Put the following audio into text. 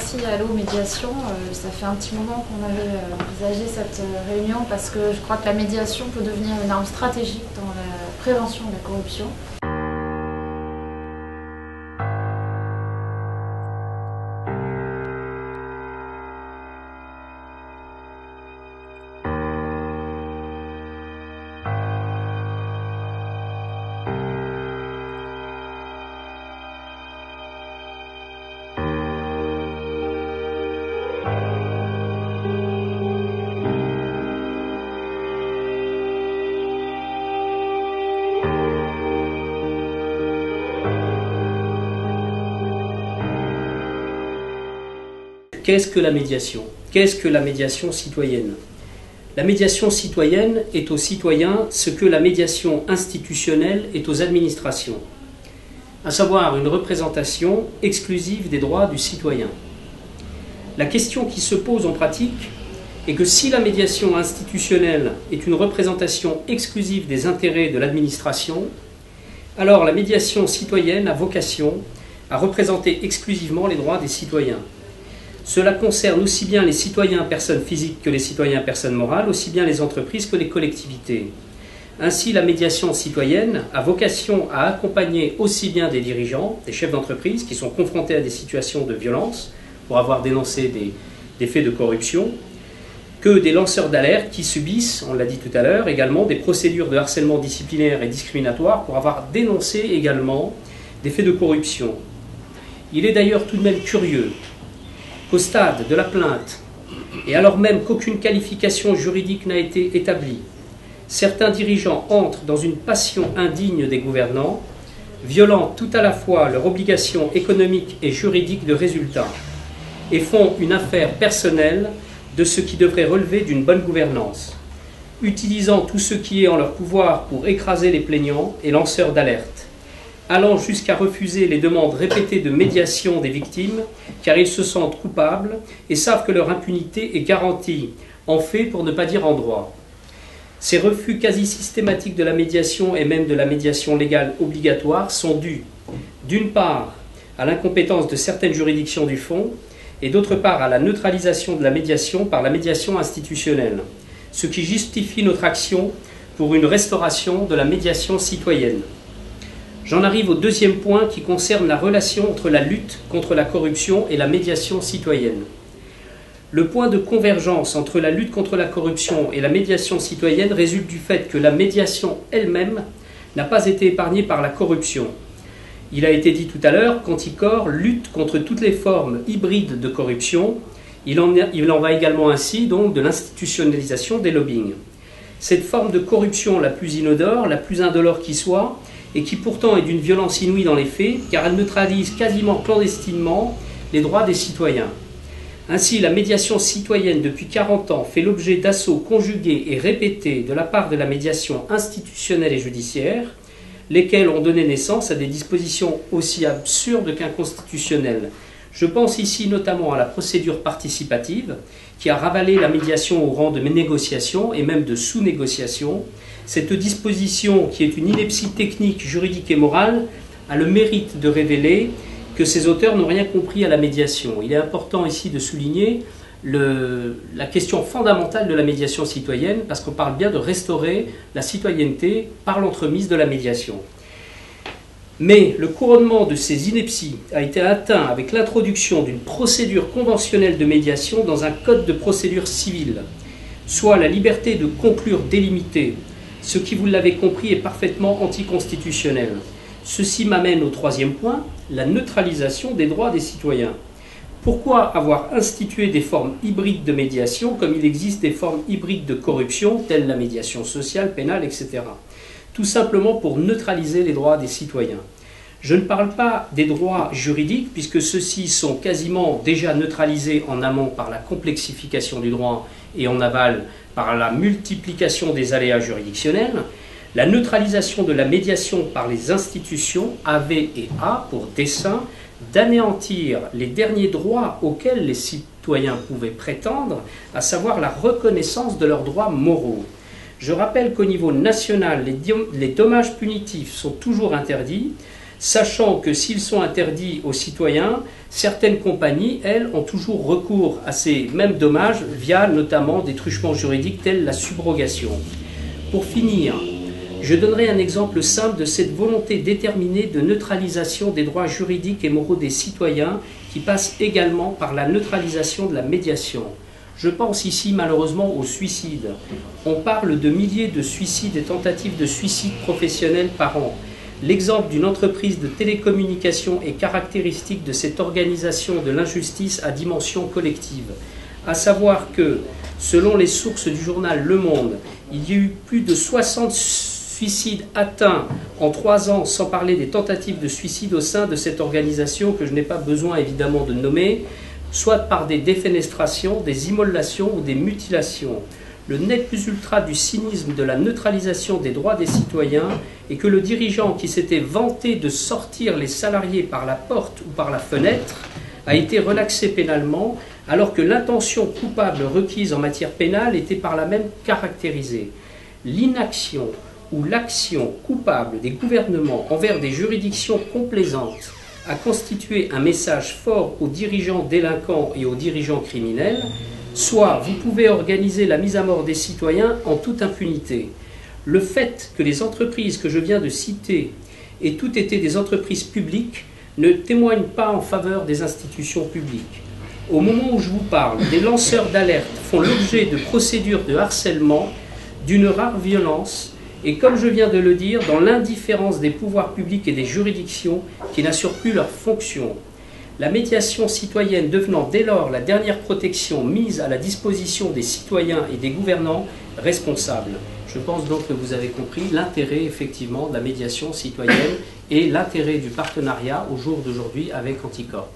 aussi à Allo Médiation. Ça fait un petit moment qu'on avait envisagé cette réunion parce que je crois que la médiation peut devenir une arme stratégique dans la prévention de la corruption. Qu'est-ce que la médiation? Qu'est-ce que la médiation citoyenne? La médiation citoyenne est aux citoyens ce que la médiation institutionnelle est aux administrations, à savoir une représentation exclusive des droits du citoyen. La question qui se pose en pratique est que si la médiation institutionnelle est une représentation exclusive des intérêts de l'administration, alors la médiation citoyenne a vocation à représenter exclusivement les droits des citoyens. Cela concerne aussi bien les citoyens personnes physiques que les citoyens personnes morales, aussi bien les entreprises que les collectivités. Ainsi, la médiation citoyenne a vocation à accompagner aussi bien des dirigeants, des chefs d'entreprise qui sont confrontés à des situations de violence pour avoir dénoncé des faits de corruption, que des lanceurs d'alerte qui subissent, on l'a dit tout à l'heure, également des procédures de harcèlement disciplinaire et discriminatoire pour avoir dénoncé également des faits de corruption. Il est d'ailleurs tout de même curieux qu'au stade de la plainte, et alors même qu'aucune qualification juridique n'a été établie, certains dirigeants entrent dans une passion indigne des gouvernants, violant tout à la fois leur obligation économique et juridique de résultat, et font une affaire personnelle de ce qui devrait relever d'une bonne gouvernance, utilisant tout ce qui est en leur pouvoir pour écraser les plaignants et lanceurs d'alerte, allant jusqu'à refuser les demandes répétées de médiation des victimes, car ils se sentent coupables et savent que leur impunité est garantie en fait pour ne pas dire en droit. Ces refus quasi systématiques de la médiation et même de la médiation légale obligatoire sont dus, d'une part, à l'incompétence de certaines juridictions du fond, et d'autre part à la neutralisation de la médiation par la médiation institutionnelle, ce qui justifie notre action pour une restauration de la médiation citoyenne. J'en arrive au deuxième point qui concerne la relation entre la lutte contre la corruption et la médiation citoyenne. Le point de convergence entre la lutte contre la corruption et la médiation citoyenne résulte du fait que la médiation elle-même n'a pas été épargnée par la corruption. Il a été dit tout à l'heure qu'Anticor lutte contre toutes les formes hybrides de corruption. Il en va également ainsi donc de l'institutionnalisation des lobbying. Cette forme de corruption la plus inodore, la plus indolore qui soit, et qui pourtant est d'une violence inouïe dans les faits, car elle neutralise quasiment clandestinement les droits des citoyens. Ainsi, la médiation citoyenne depuis 40 ans fait l'objet d'assauts conjugués et répétés de la part de la médiation institutionnelle et judiciaire, lesquels ont donné naissance à des dispositions aussi absurdes qu'inconstitutionnelles. Je pense ici notamment à la procédure participative, qui a ravalé la médiation au rang de négociation et même de sous-négociation. Cette disposition, qui est une ineptie technique, juridique et morale, a le mérite de révéler que ses auteurs n'ont rien compris à la médiation. Il est important ici de souligner la question fondamentale de la médiation citoyenne, parce qu'on parle bien de restaurer la citoyenneté par l'entremise de la médiation. Mais le couronnement de ces inepties a été atteint avec l'introduction d'une procédure conventionnelle de médiation dans un code de procédure civile, soit la liberté de conclure délimitée, ce qui, vous l'avez compris, est parfaitement anticonstitutionnel. Ceci m'amène au troisième point, la neutralisation des droits des citoyens. Pourquoi avoir institué des formes hybrides de médiation comme il existe des formes hybrides de corruption, telles la médiation sociale, pénale, etc. Tout simplement pour neutraliser les droits des citoyens. Je ne parle pas des droits juridiques, puisque ceux-ci sont quasiment déjà neutralisés en amont par la complexification du droit et en aval par la multiplication des aléas juridictionnels. La neutralisation de la médiation par les institutions avait et a pour dessein d'anéantir les derniers droits auxquels les citoyens pouvaient prétendre, à savoir la reconnaissance de leurs droits moraux. Je rappelle qu'au niveau national, les dommages punitifs sont toujours interdits, sachant que s'ils sont interdits aux citoyens, certaines compagnies, elles, ont toujours recours à ces mêmes dommages via notamment des truchements juridiques tels la subrogation. Pour finir, je donnerai un exemple simple de cette volonté déterminée de neutralisation des droits juridiques et moraux des citoyens qui passe également par la neutralisation de la médiation. Je pense ici malheureusement au suicide. On parle de milliers de suicides et tentatives de suicide professionnels par an. L'exemple d'une entreprise de télécommunications est caractéristique de cette organisation de l'injustice à dimension collective. À savoir que, selon les sources du journal Le Monde, il y a eu plus de 60 suicides atteints en 3 ans, sans parler des tentatives de suicide au sein de cette organisation que je n'ai pas besoin évidemment de nommer, soit par des défenestrations, des immolations ou des mutilations. Le net plus ultra du cynisme de la neutralisation des droits des citoyens est que le dirigeant qui s'était vanté de sortir les salariés par la porte ou par la fenêtre a été relaxé pénalement, alors que l'intention coupable requise en matière pénale était par là même caractérisée. L'inaction ou l'action coupable des gouvernements envers des juridictions complaisantes a constitué un message fort aux dirigeants délinquants et aux dirigeants criminels, soit vous pouvez organiser la mise à mort des citoyens en toute impunité. Le fait que les entreprises que je viens de citer aient toutes été des entreprises publiques ne témoigne pas en faveur des institutions publiques. Au moment où je vous parle, des lanceurs d'alerte font l'objet de procédures de harcèlement d'une rare violence et, comme je viens de le dire, dans l'indifférence des pouvoirs publics et des juridictions qui n'assurent plus leurs fonctions. La médiation citoyenne devenant dès lors la dernière protection mise à la disposition des citoyens et des gouvernants responsables. Je pense donc que vous avez compris l'intérêt effectivement de la médiation citoyenne et l'intérêt du partenariat au jour d'aujourd'hui avec Anticorps.